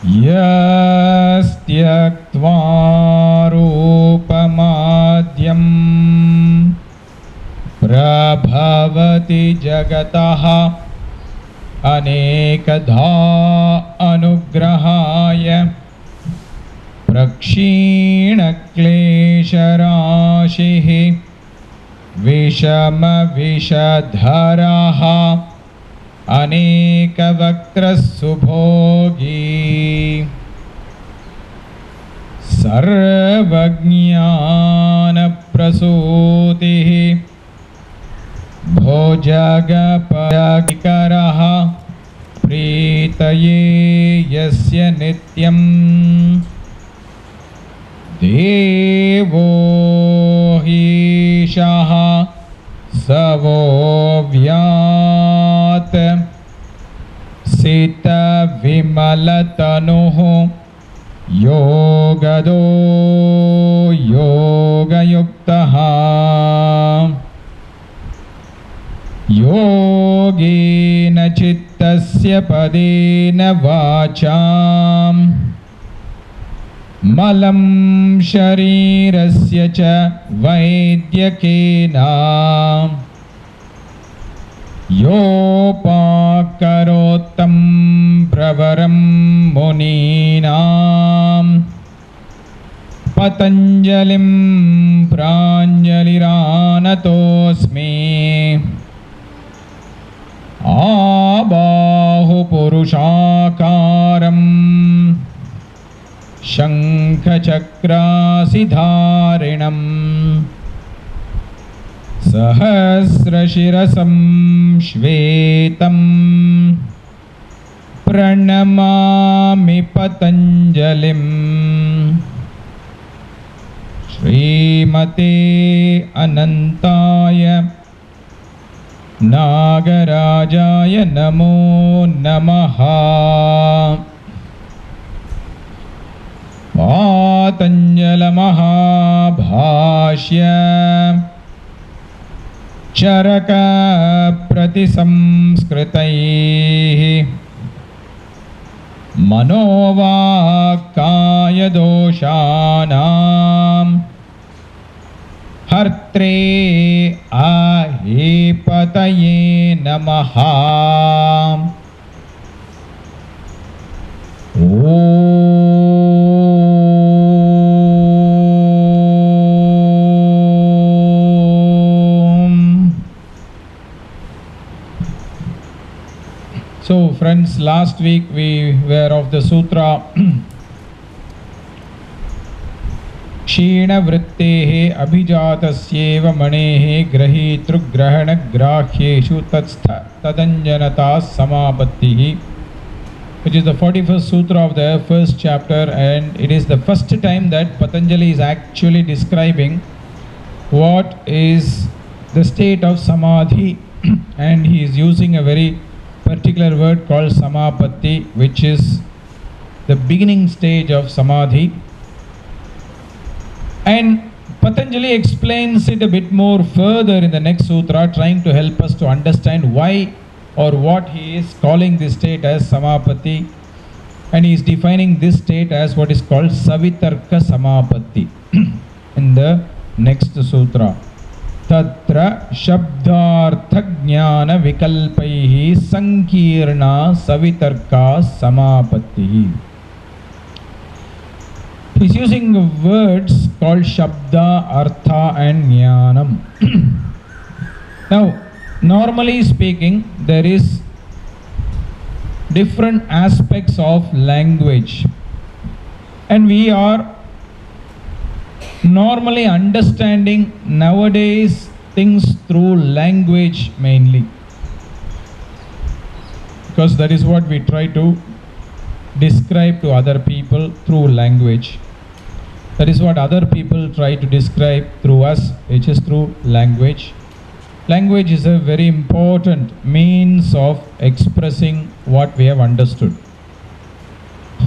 Yastyaktvā rūpamadhyam prabhavati jagataha anekadha anugrahaya prakshīna klesharāshihi vishama vishadharaha aneka vakrasubhogi sarvajñāna prasūtihi bhojagapayakaraha prītaye yasya nityam devo hishaha savo vyāt sita vimalatanuhu yogado yogayuktaha yogena chittasya padena vācām malam sharirasya cha vaidyakena yopakarotam pravaram muninam patanjalim pranjaliranatosmi ābāhu puruṣākāram shaṅkhachakrāsidhārinam sahasrashirasam shvetam pranamāmi patanjalim Śrīmate Anantaya Nagarajaya Namo Namaha Patanjala Mahabhashya Charaka Pratisamskritaihi Manovakaya Doshanam Hartre Ahipataye Namaha So friends, last week we were of the sutra Kshīna vrittehe abhijātasyeva manehe grahitrugrahana grāhyeshu tadanjanatas samapattihi, which is the 41st sutra of the first chapter, and it is the first time that Patanjali is actually describing what is the state of Samadhi and he is using a very particular word called samapatti, which is the beginning stage of Samadhi. And Patanjali explains it a bit more further in the next sutra, trying to help us to understand why or what he is calling this state as samapatti, and he is defining this state as what is called savitarka samapatti in the next sutra. Tatra shabdartha jnana vikalpaihi sankirna savitarka samapatti. He is using words called Shabda, Artha and Jnanam. Now, normally speaking, there is different aspects of language, and we are normally understanding nowadays things through language mainly, because that is what we try to describe to other people through language. That is what other people try to describe through us, which is through language. Language is a very important means of expressing what we have understood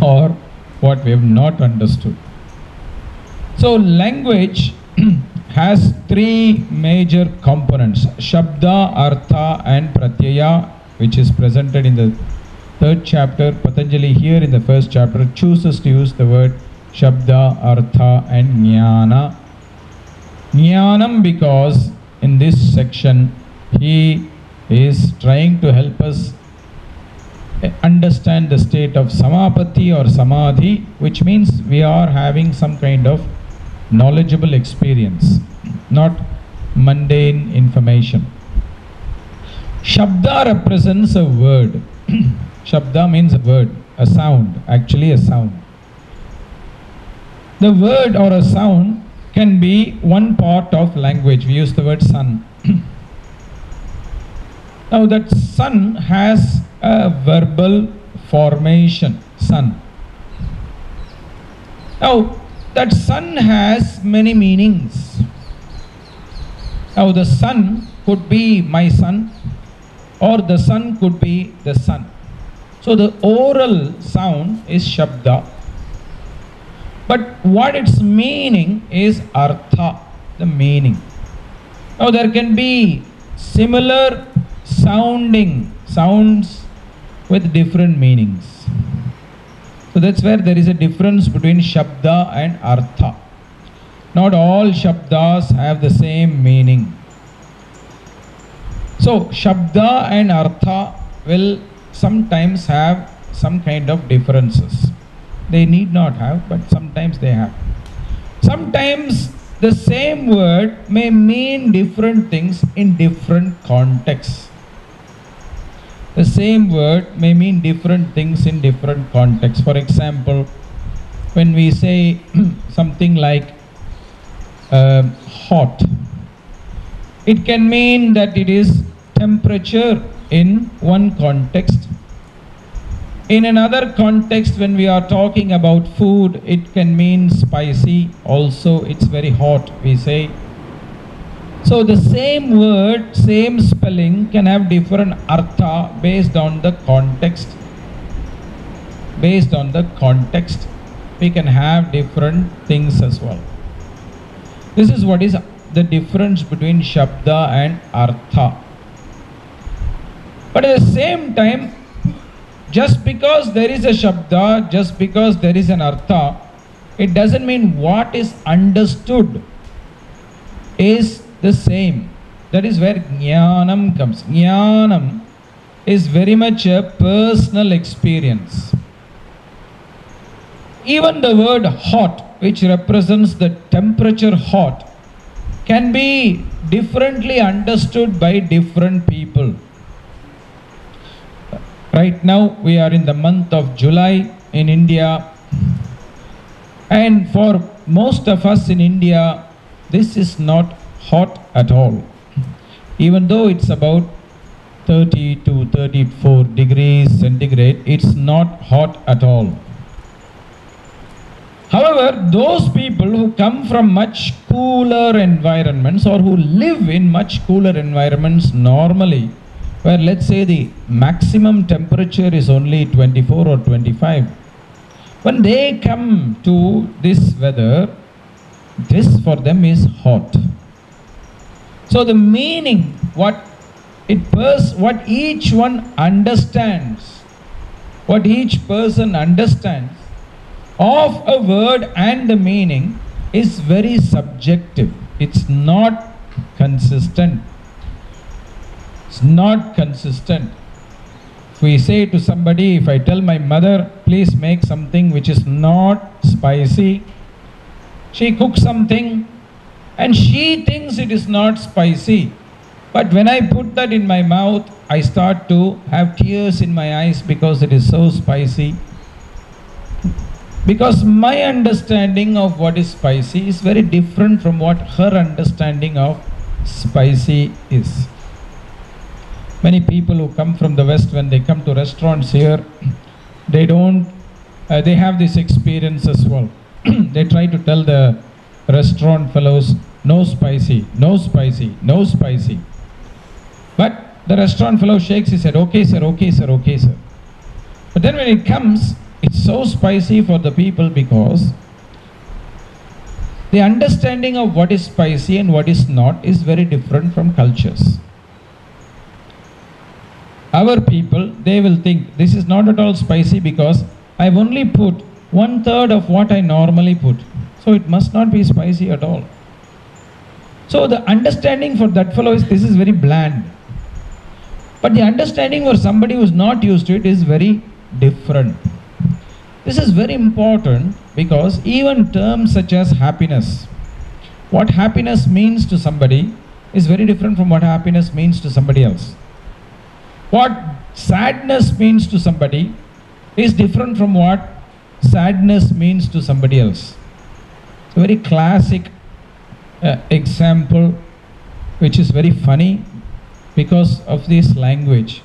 or what we have not understood. So language has three major components: Shabda, Artha and Pratyaya, which is presented in the third chapter, Patanjali here in the first chapter chooses to use the word Shabda, Artha and Jnana. Jnanam because in this section he is trying to help us understand the state of Samapatti or Samadhi, which means we are having some kind of knowledgeable experience, not mundane information. Shabda represents a word. Shabda means a word, a sound, actually a sound. The word or a sound can be one part of language. We use the word sun. Now that sun has a verbal formation, sun. Now that sun has many meanings. Now the sun could be my son, or the sun could be the sun. So the oral sound is Shabda. But what its meaning is Artha, the meaning. Now there can be similar sounding sounds with different meanings. So that's where there is a difference between Shabda and Artha. Not all Shabdas have the same meaning. So Shabda and Artha will sometimes have some kind of differences. They need not have, but sometimes they have. Sometimes the same word may mean different things in different contexts. The same word may mean different things in different contexts. For example, when we say something like hot, it can mean that it is temperature in one context. In another context, when we are talking about food, it can mean spicy. Also, it's very hot, we say. So the same word, same spelling can have different artha based on the context. Based on the context, we can have different things as well. This is what is the difference between Shabda and Artha. But at the same time, just because there is a Shabda, just because there is an Artha, it doesn't mean what is understood is the same. That is where Jnanam comes. Jnanam is very much a personal experience. Even the word hot, which represents the temperature hot, can be differently understood by different people. Right now we are in the month of July in India, and for most of us in India this is not hot at all. Even though it's about 30 to 34 degrees centigrade, it's not hot at all. However, those people who come from much cooler environments or who live in much cooler environments normally, where let's say the maximum temperature is only 24 or 25, when they come to this weather, this for them is hot. So the meaning, what each one understands, what each person understands of a word and the meaning is very subjective. It's not consistent. It's not consistent. If we say to somebody, if I tell my mother, please make something which is not spicy, she cooks something and she thinks it is not spicy. But when I put that in my mouth, I start to have tears in my eyes because it is so spicy. Because my understanding of what is spicy is very different from what her understanding of spicy is. Many people who come from the West, when they come to restaurants here, they have this experience as well. They try to tell the restaurant fellows, no spicy, no spicy, no spicy. But the restaurant fellow shakes his head, okay sir, okay sir, okay sir. But then when it comes, it's so spicy for the people because the understanding of what is spicy and what is not is very different from cultures. our people, they will think this is not at all spicy because I've only put 1/3 of what I normally put. So it must not be spicy at all. So the understanding for that fellow is this is very bland. But the understanding for somebody who is not used to it is very different. This is very important because even terms such as happiness, what happiness means to somebody is very different from what happiness means to somebody else. What sadness means to somebody is different from what sadness means to somebody else. It's a very classic example which is very funny because of this language.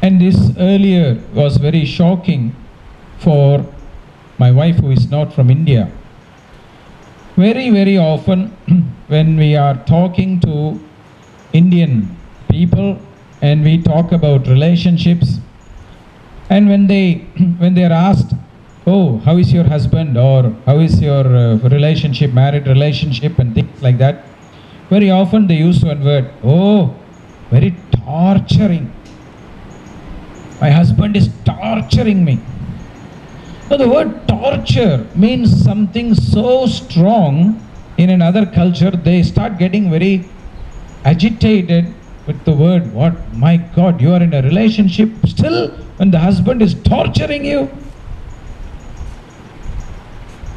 And this earlier was very shocking for my wife who is not from India. Very, very often when we are talking to Indian people and we talk about relationships, and when they are asked, oh, how is your husband, or how is your relationship, married relationship, and things like that, very often they use one word, oh, very torturing. My husband is torturing me. Now the word torture means something so strong. In another culture, they start getting very agitated with the word, what, my God, you are in a relationship still when the husband is torturing you?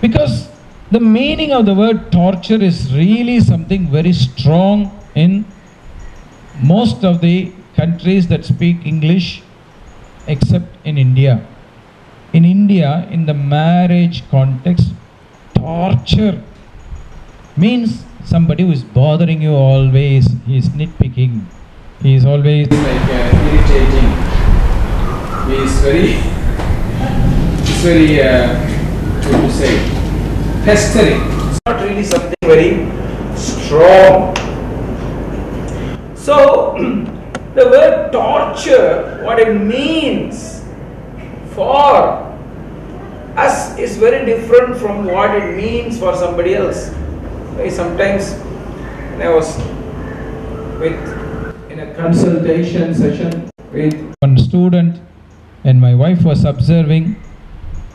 Because the meaning of the word torture is really something very strong in most of the countries that speak English, except in India. In India, in the marriage context, torture means somebody who is bothering you always, he is nitpicking, he is always like irritating, he is very, what to say, pestering. It's not really something very strong. So, the word torture, what it means for us is very different from what it means for somebody else. Sometimes when I was in a consultation session with one student and my wife was observing,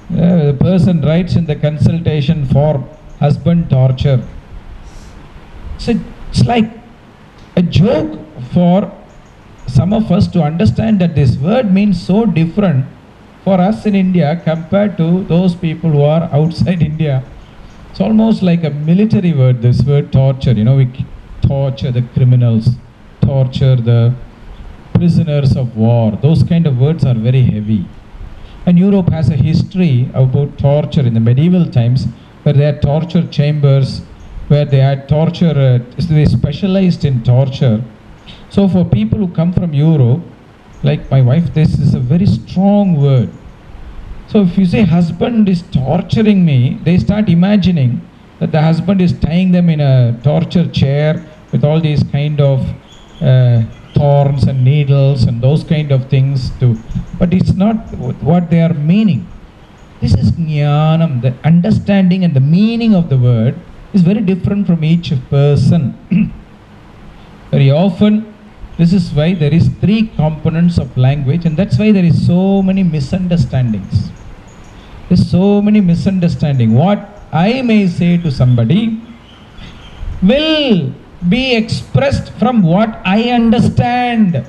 the person writes in the consultation form, husband torture. So it's like a joke for some of us to understand that this word means so different for us in India compared to those people who are outside India. It's almost like a military word, this word torture. You know, we torture the criminals, torture the prisoners of war. Those kind of words are very heavy. And Europe has a history about torture in the medieval times, where they had torture chambers, where they had torture, they specialized in torture. So for people who come from Europe, like my wife, this is a very strong word. So if you say husband is torturing me, they start imagining that the husband is tying them in a torture chair with all these kind of thorns and needles and those kind of things too. But it's not what they are meaning. This is jnanam. The understanding and the meaning of the word is very different from each person. Very often, this is why there is 3 components of language, and that's why there is so many misunderstandings. There's so many misunderstandings. What I may say to somebody will be expressed from what I understand,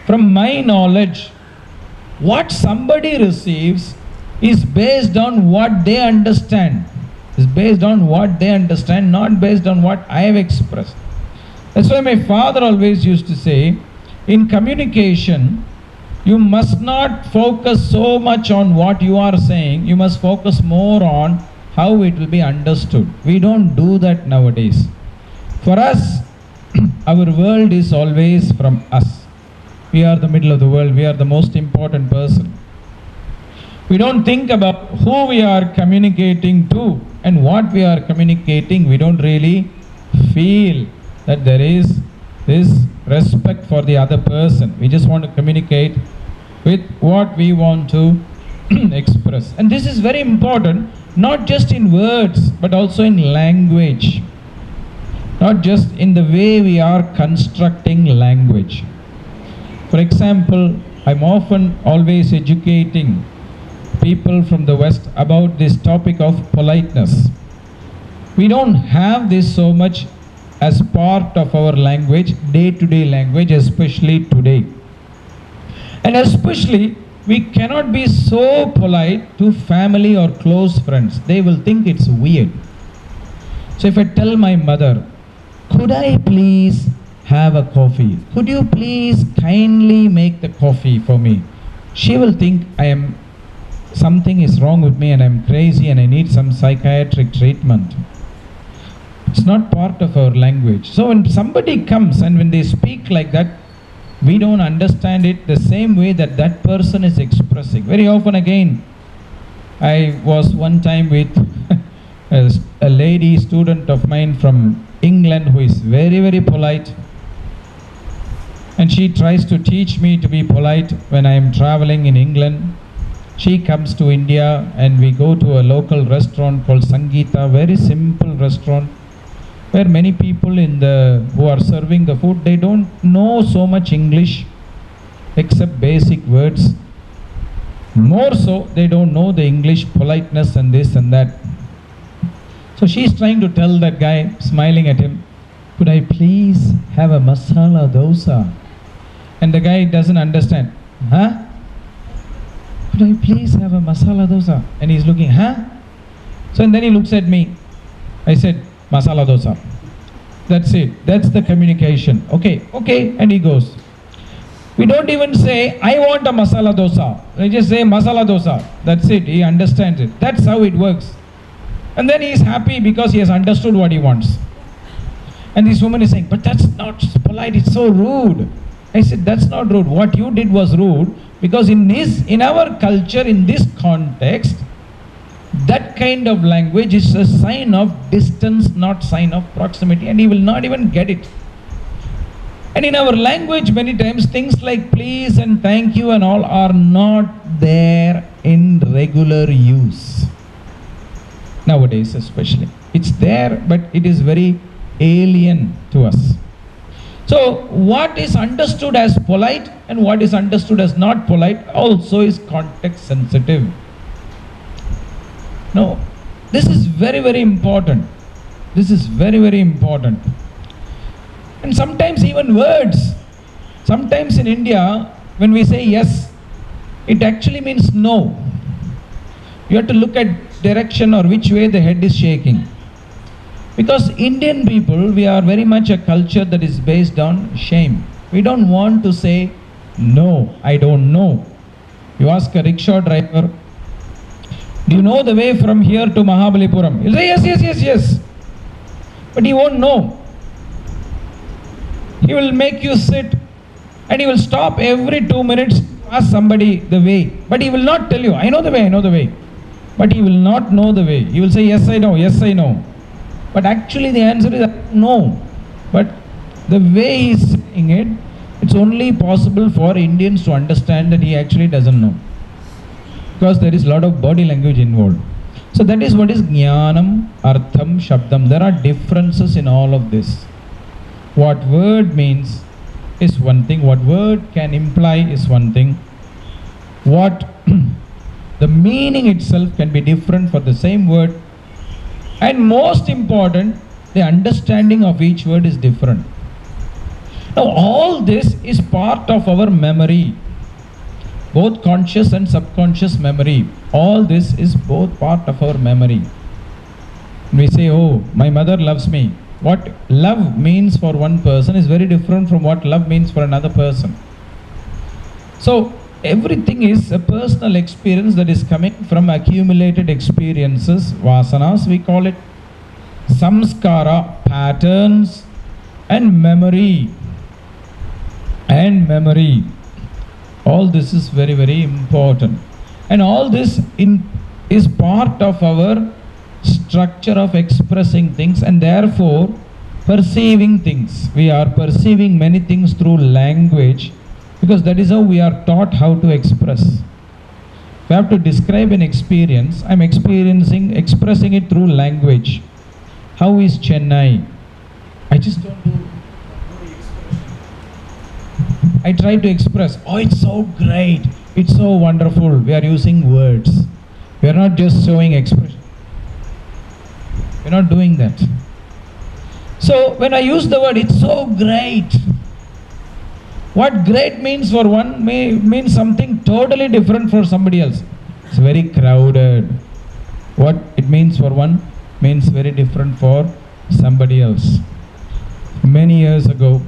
from my knowledge. What somebody receives is based on what they understand. Is based on what they understand, not based on what I have expressed. That's why my father always used to say, in communication, you must not focus so much on what you are saying, you must focus more on how it will be understood. We don't do that nowadays. For us, our world is always from us. We are the middle of the world, we are the most important person. We don't think about who we are communicating to and what we are communicating. We don't really feel that there is this respect for the other person. We just want to communicate with what we want to express. And this is very important, not just in words, but also in language. not just in the way we are constructing language. For example, I'm often always educating people from the West about this topic of politeness. We don't have this so much as part of our language, day-to-day language, especially today. And especially, we cannot be so polite to family or close friends. They will think it's weird. So if I tell my mother, could I please have a coffee? Could you please kindly make the coffee for me? She will think something is wrong with me and I'm crazy and I need some psychiatric treatment. It's not part of our language. So when somebody comes and when they speak like that, we don't understand it the same way that that person is expressing. Very often again, I was one time with a lady student of mine from England who is very, very polite. And she tries to teach me to be polite when I am traveling in England. She comes to India and we go to a local restaurant called Sangeeta, very simple restaurant, where many people who are serving the food, they don't know so much English except basic words. More so, they don't know the English politeness and this and that. So she's trying to tell that guy, smiling at him, could I please have a masala dosa? And the guy doesn't understand. Huh? Could I please have a masala dosa? And he's looking, huh? So and then he looks at me. I said, masala dosa. That's it. That's the communication. Okay, okay. And he goes. We don't even say, I want a masala dosa. We just say masala dosa. That's it. He understands it. That's how it works. And then he is happy because he has understood what he wants. And this woman is saying, but that's not polite. It's so rude. I said, that's not rude. What you did was rude because in our culture, in this context, that kind of language is a sign of distance, not sign of proximity, and he will not even get it. And in our language, many times, things like please and thank you and all are not there in regular use. Nowadays especially. It's there, but it is very alien to us. So what is understood as polite and what is understood as not polite also is context sensitive. No, this is very, very important. This is very, very important. And sometimes even words. Sometimes in India, when we say yes, it actually means no. You have to look at direction or which way the head is shaking. Because Indian people, we are very much a culture that is based on shame. We don't want to say, no, I don't know. You ask a rickshaw driver, do you know the way from here to Mahabalipuram? He'll say, yes, yes, yes, yes. But he won't know. He will make you sit and he will stop every 2 minutes to ask somebody the way. But he will not tell you, I know the way, I know the way. But he will not know the way. He will say, yes, I know, yes, I know. But actually the answer is no. But the way he is saying it, it's only possible for Indians to understand that he actually doesn't know. Because there is a lot of body language involved. So that is what is Jnanam, Artham, Shabdam. There are differences in all of this. What word means is one thing. What word can imply is one thing. What the meaning itself can be different for the same word. And most important, the understanding of each word is different. Now all this is part of our memory. Both conscious and subconscious memory. All this is both part of our memory. We say, oh, my mother loves me. What love means for one person is very different from what love means for another person. So everything is a personal experience that is coming from accumulated experiences, vasanas we call it, samskara, patterns, and memory. And memory. All this is very, very important. And all this is part of our structure of expressing things and therefore perceiving things. We are perceiving many things through language because that is how we are taught how to express. If I have to describe an experience, I am expressing it through language. How is Chennai? I just don't do the expression. I try to express, oh, it's so great, it's so wonderful. We are using words. We are not just showing expression. We are not doing that. So when I use the word, it's so great. What great means for one may mean something totally different for somebody else. It's very crowded. What it means for one means very different for somebody else. Many years ago,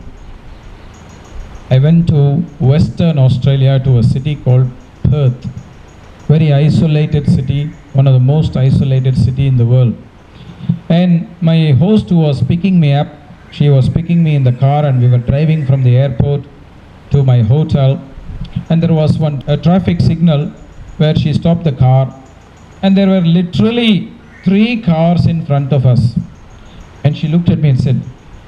I went to Western Australia to a city called Perth. Very isolated city, one of the most isolated city in the world. And my host who was picking me up, she was picking me in the car, and we were driving from the airport to my hotel. And there was a traffic signal where she stopped the car, and there were literally 3 cars in front of us. And she looked at me and said,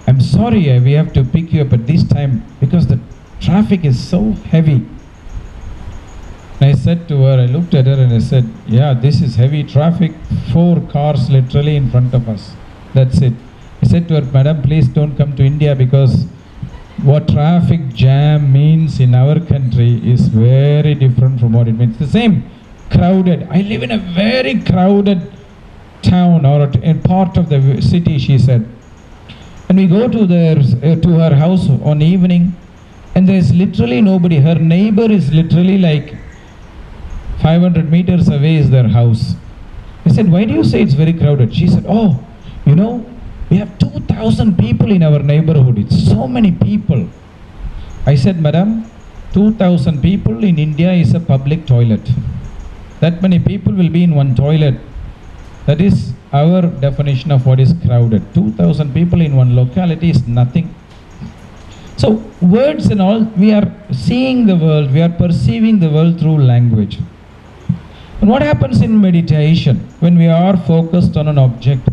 I'm sorry, we have to pick you up at this time because the traffic is so heavy. And I said to her, I looked at her and I said, yeah, this is heavy traffic, 4 cars literally in front of us. That's it. I said to her, Madam, please don't come to India, because what traffic jam means in our country is very different from what it means. The same, crowded. I live in a very crowded town, or a part of the city, she said. And we go to her house on evening, and there is literally nobody. Her neighbor is literally like 500 meters away is their house. I said, why do you say it's very crowded? She said, oh, you know, we have 2,000 people in our neighborhood. It's so many people. I said, Madam, 2,000 people in India is a public toilet. That many people will be in one toilet. That is our definition of what is crowded. 2,000 people in one locality is nothing. So words and all, we are seeing the world, we are perceiving the world through language. And what happens in meditation when we are focused on an object?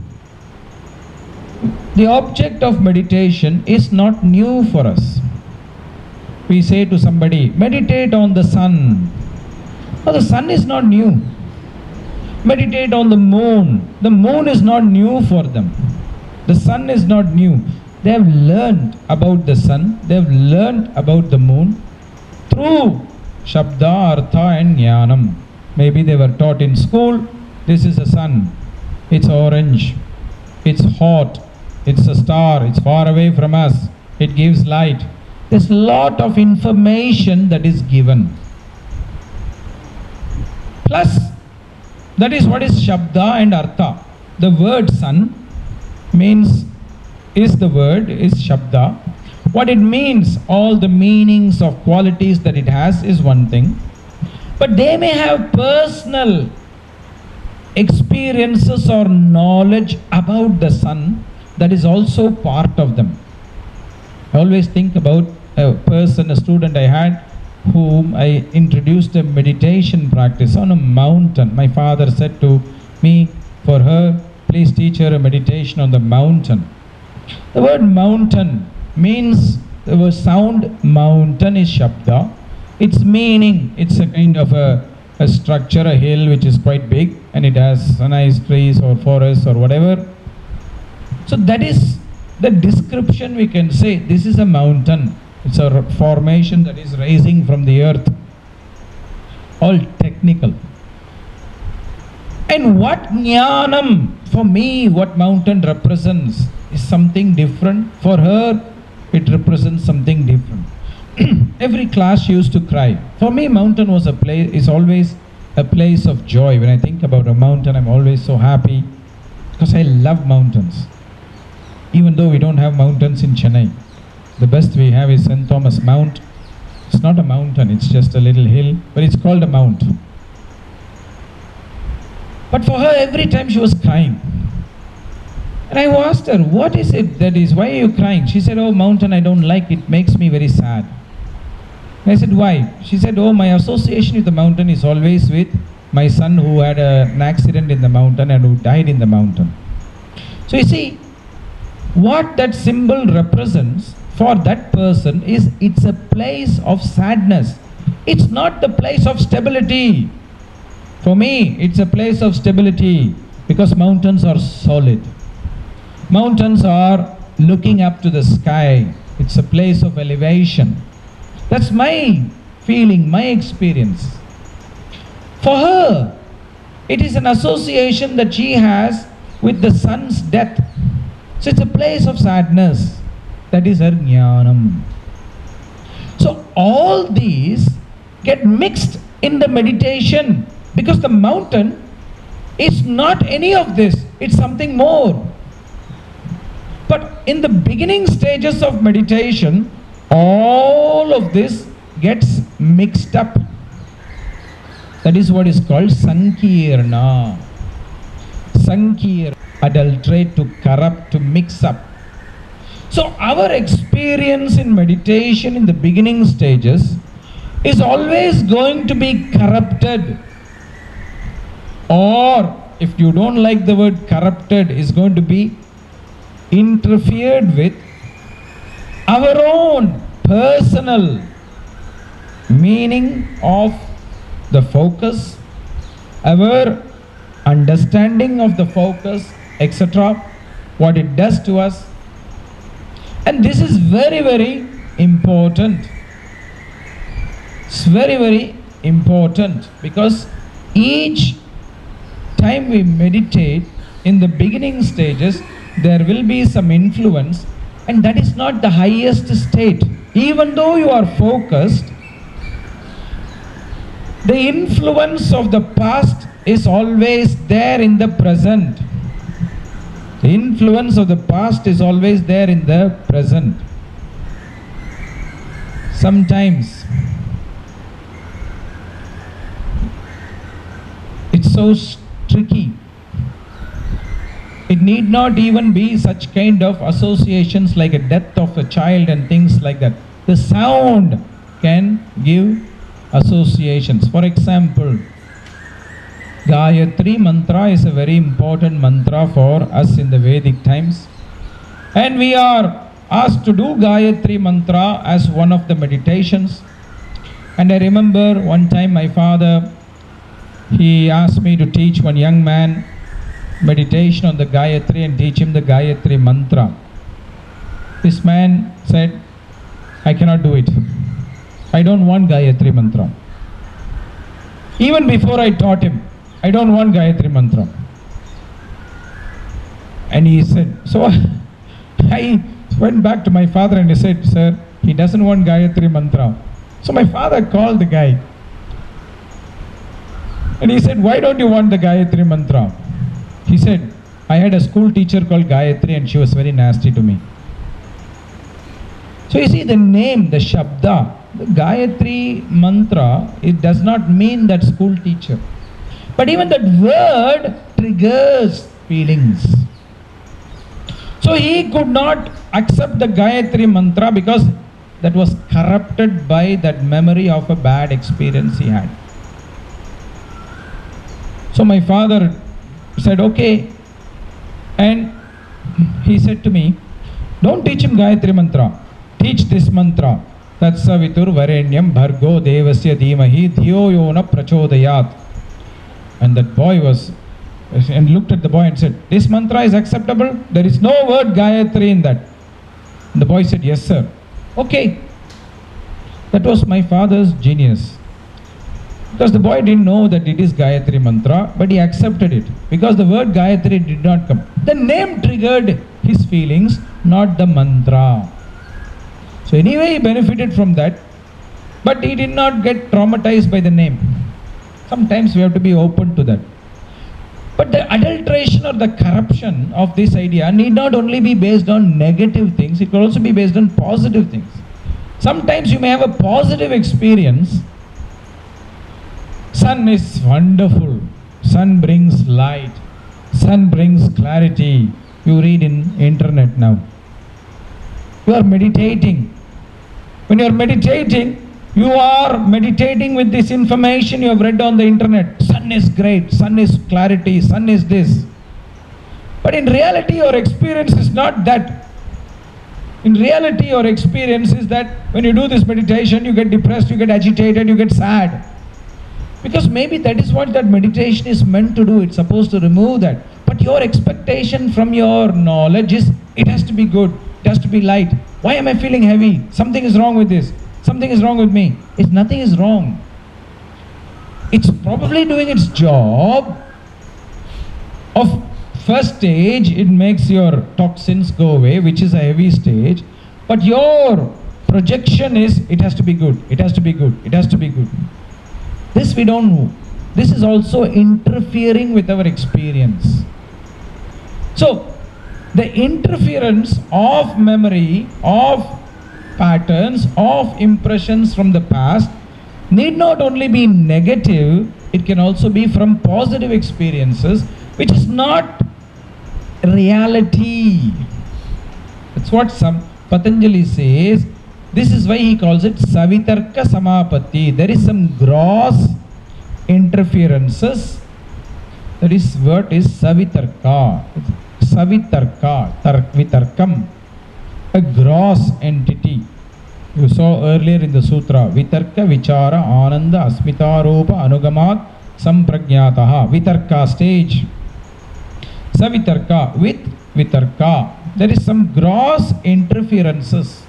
The object of meditation is not new for us. We say to somebody, meditate on the sun. No, the sun is not new. Meditate on the moon. The moon is not new for them. The sun is not new. They have learned about the sun. They have learned about the moon through Shabda, Artha and Jnanam. Maybe they were taught in school, this is the sun. It's orange. It's hot. It's a star. It's far away from us. It gives light. There's a lot of information that is given. Plus, that is what is Shabda and Artha. The word sun is Shabda. What it means, all the meanings of qualities that it has is one thing. But they may have personal experiences or knowledge about the sun that is also part of them. I always think about a person, a student I had, whom I introduced a meditation practice on a mountain. My father said to me, for her, please teach her a meditation on the mountain. The word mountain means, the word sound mountain is Shabda. Its meaning, it's a kind of a structure, a hill which is quite big, and it has nice trees or forests or whatever. So that is the description we can say. This is a mountain. It's a formation that is rising from the earth. All technical. And what Jnanam, for me, what mountain represents is something different. For her, it represents something different. Every class she used to cry. For me, mountain was is always a place of joy. When I think about a mountain, I'm always so happy because I love mountains. Even though we don't have mountains in Chennai, the best we have is St. Thomas Mount. It's not a mountain, it's just a little hill, but it's called a mount. But for her, every time she was crying. And I asked her, what is it that is, why are you crying? She said, oh, mountain I don't like, it makes me very sad. And I said, why? She said, oh, my association with the mountain is always with my son who had an accident in the mountain and who died in the mountain. So you see, what that symbol represents for that person is, it's a place of sadness. It's not the place of stability. For me, it's a place of stability because mountains are solid. Mountains are looking up to the sky. It's a place of elevation. That's my feeling, my experience. For her, it is an association that she has with the sun's death. So it's a place of sadness. That is her jnanam. So all these get mixed in the meditation, because the mountain is not any of this, it's something more. But in the beginning stages of meditation, all of this gets mixed up. That is what is called sankirna. Sankirna, adulterate, to corrupt, to mix up. So our experience in meditation in the beginning stages is always going to be corrupted. Or, if you don't like the word corrupted, is going to be interfered with our own personal meaning of the focus, our understanding of the focus, etc., what it does to us. And this is very, very important. It's very, very important, because each time we meditate in the beginning stages, there will be some influence, and that is not the highest state. Even though you are focused, the influence of the past is always there in the present. The influence of the past is always there in the present. Sometimes it's so tricky. It need not even be such kind of associations like a death of a child and things like that. The sound can give associations. For example, Gayatri Mantra is a very important mantra for us in the Vedic times. And we are asked to do Gayatri Mantra as one of the meditations. And I remember one time my father, he asked me to teach one young man meditation on the Gayatri and teach him the Gayatri Mantra. This man said, I cannot do it. I don't want Gayatri Mantra. Even before I taught him, I don't want Gayatri Mantra. And he said, so I went back to my father and he said, sir, he doesn't want Gayatri Mantra. So my father called the guy. And he said, why don't you want the Gayatri Mantra? He said, I had a school teacher called Gayatri and she was very nasty to me. So you see the name, the Shabda, the Gayatri Mantra, it does not mean that school teacher. But even that word triggers feelings. So he could not accept the Gayatri Mantra because that was corrupted by that memory of a bad experience he had. So my father said, okay. And he said to me, don't teach him Gayatri Mantra. Teach this mantra. Tatsavitur varenyam bhargo devasya dhimahi dhiyo yona prachodayat. And that boy looked at the boy and said, this mantra is acceptable? There is no word Gayatri in that. And the boy said, yes sir. Okay. That was my father's genius. Because the boy didn't know that it is Gayatri Mantra, but he accepted it. Because the word Gayatri did not come. The name triggered his feelings, not the mantra. So anyway, he benefited from that, but he did not get traumatized by the name. Sometimes we have to be open to that. But the adulteration or the corruption of this idea need not only be based on negative things, it could also be based on positive things. Sometimes you may have a positive experience. Sun is wonderful. Sun brings light. Sun brings clarity. You read in internet now. You are meditating. When you are meditating, you are meditating with this information you have read on the internet. Sun is great, sun is clarity, sun is this. But in reality, your experience is not that. In reality, your experience is that when you do this meditation, you get depressed, you get agitated, you get sad. Because maybe that is what that meditation is meant to do. It's supposed to remove that. But your expectation from your knowledge is, it has to be good. It has to be light. Why am I feeling heavy? Something is wrong with this. Something is wrong with me. Nothing is wrong. It's probably doing its job of first stage, it makes your toxins go away, which is a heavy stage. But your projection is, it has to be good, it has to be good, it has to be good. This we don't know. This is also interfering with our experience. So, the interference of memory, of patterns, of impressions from the past need not only be negative, it can also be from positive experiences, which is not reality. That's what some Patanjali says. This is why he calls it Savitarka Samapatti. There is some gross interferences. That is word is Savitarka. Savitarka, Vitarkam, a gross entity. You saw earlier in the sutra, Vitarka, Vichara, Ananda, Asmitaropa, Anugamat, Samprajnataha. Vitarka stage. Savitarka, with Vitarka. There is some gross interferences.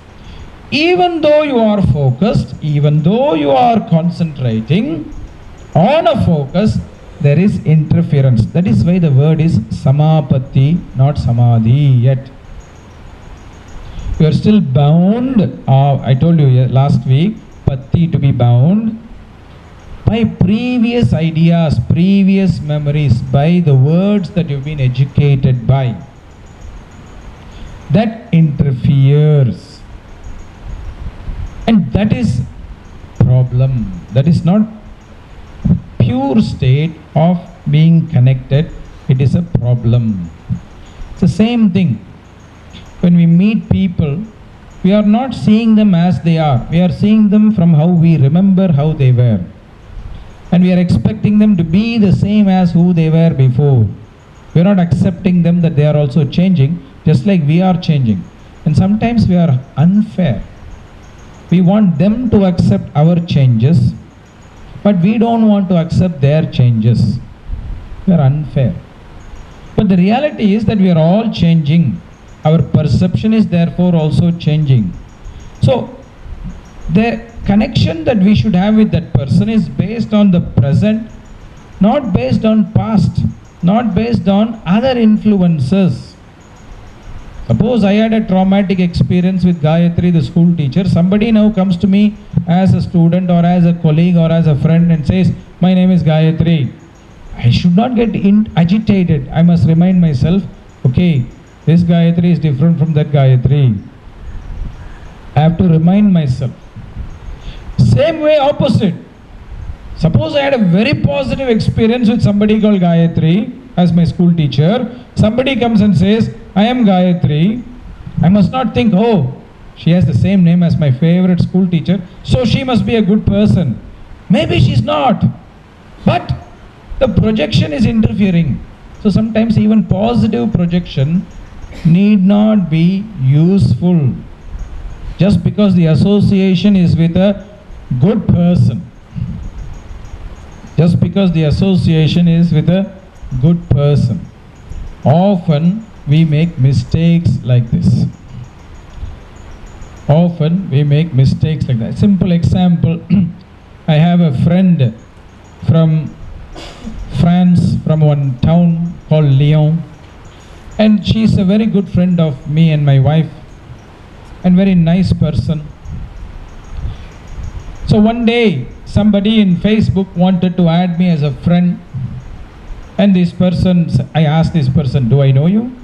Even though you are focused, even though you are concentrating on a focus, there is interference. That is why the word is Samapatti, not Samadhi yet. You are still bound. I told you last week, Patti, to be bound by previous ideas, previous memories, by the words that you've been educated by. That interferes. And that is problem. That is not pure state of being connected. It is a problem. It's the same thing. When we meet people, we are not seeing them as they are. We are seeing them from how we remember how they were. And we are expecting them to be the same as who they were before. We are not accepting them that they are also changing, just like we are changing. And sometimes we are unfair. We want them to accept our changes, but we don't want to accept their changes. We are unfair. But the reality is that we are all changing. Our perception is therefore also changing. So, the connection that we should have with that person is based on the present, not based on past, not based on other influences. Suppose I had a traumatic experience with Gayatri, the school teacher. Somebody now comes to me as a student or as a colleague or as a friend and says, my name is Gayatri. I should not get agitated. I must remind myself, okay, this Gayatri is different from that Gayatri. I have to remind myself. Same way opposite. Suppose I had a very positive experience with somebody called Gayatri as my school teacher. Somebody comes and says, I am Gayatri. I must not think, oh, she has the same name as my favorite school teacher, so she must be a good person. Maybe she's not. But the projection is interfering. So sometimes even positive projection need not be useful. Just because the association is with a good person. Just because the association is with a good person. Often we make mistakes like this. Often we make mistakes like that. Simple example, I have a friend from France, from one town called Lyon, and she's a very good friend of me and my wife, and very nice person. So one day somebody in Facebook wanted to add me as a friend, and this person, I asked this person, do I know you?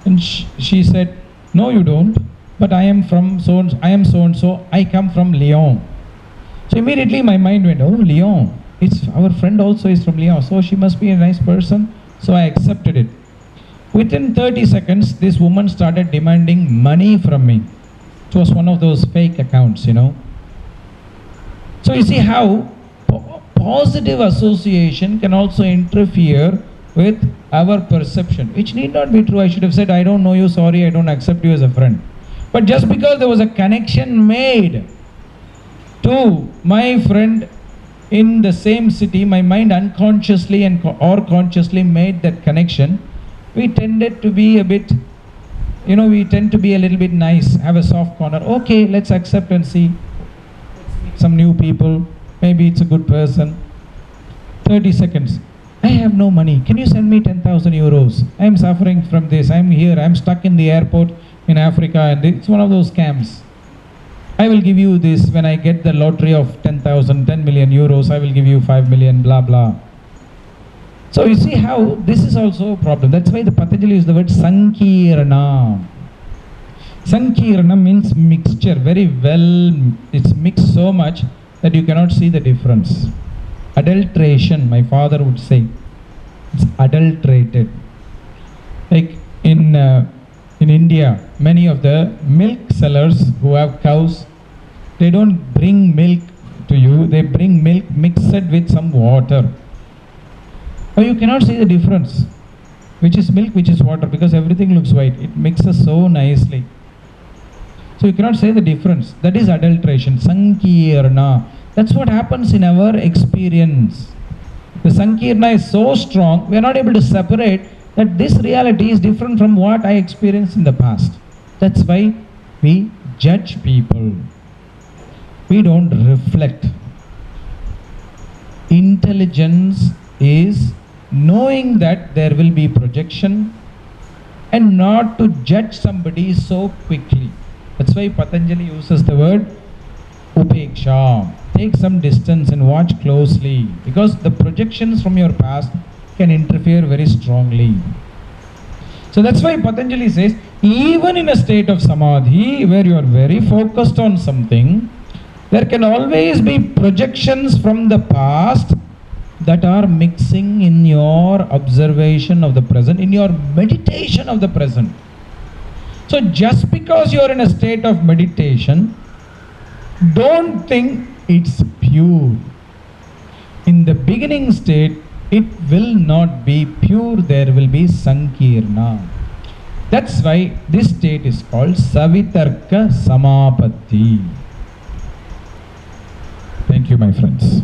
And she said, no, you don't, but I am from so-and-so, I am so-and-so, I come from Lyon. So immediately my mind went, oh, Lyon, it's our friend also is from Lyon, so she must be a nice person. So I accepted it. Within 30 seconds, this woman started demanding money from me. It was one of those fake accounts, you know. So you see how positive association can also interfere with our perception, which need not be true. I should have said, I don't know you, sorry, I don't accept you as a friend. But just because there was a connection made to my friend in the same city, my mind unconsciously or consciously made that connection, we tended to be a bit, we tend to be a little bit nice, have a soft corner. Okay, let's accept and see. Some new people, maybe it's a good person. 30 seconds. I have no money. Can you send me 10,000 euros? I am suffering from this. I am here. I am stuck in the airport in Africa, and it's one of those scams. I will give you this when I get the lottery of 10 million euros. I will give you 5 million, blah, blah. So you see how this is also a problem. That's why the Patanjali used the word Sankirana. Sankirana means mixture. Very well, it's mixed so much that you cannot see the difference. Adulteration, my father would say. It's adulterated. Like in India, many of the milk sellers who have cows, they don't bring milk to you. They bring milk mixed with some water. Now you cannot see the difference, which is milk, which is water, because everything looks white. It mixes so nicely. So you cannot say the difference. That is adulteration, Sankirna. That's what happens in our experience. The Sankirna is so strong, we are not able to separate that this reality is different from what I experienced in the past. That's why we judge people. We don't reflect. Intelligence is knowing that there will be projection and not to judge somebody so quickly. That's why Patanjali uses the word upeksha. Take some distance and watch closely, because the projections from your past can interfere very strongly. So that's why Patanjali says, even in a state of samadhi where you are very focused on something, there can always be projections from the past that are mixing in your observation of the present, in your meditation of the present. So just because you are in a state of meditation, don't think it's pure. In the beginning state, it will not be pure, there will be Sankirna. That's why this state is called Savitarka Samapatti. Thank you, my friends.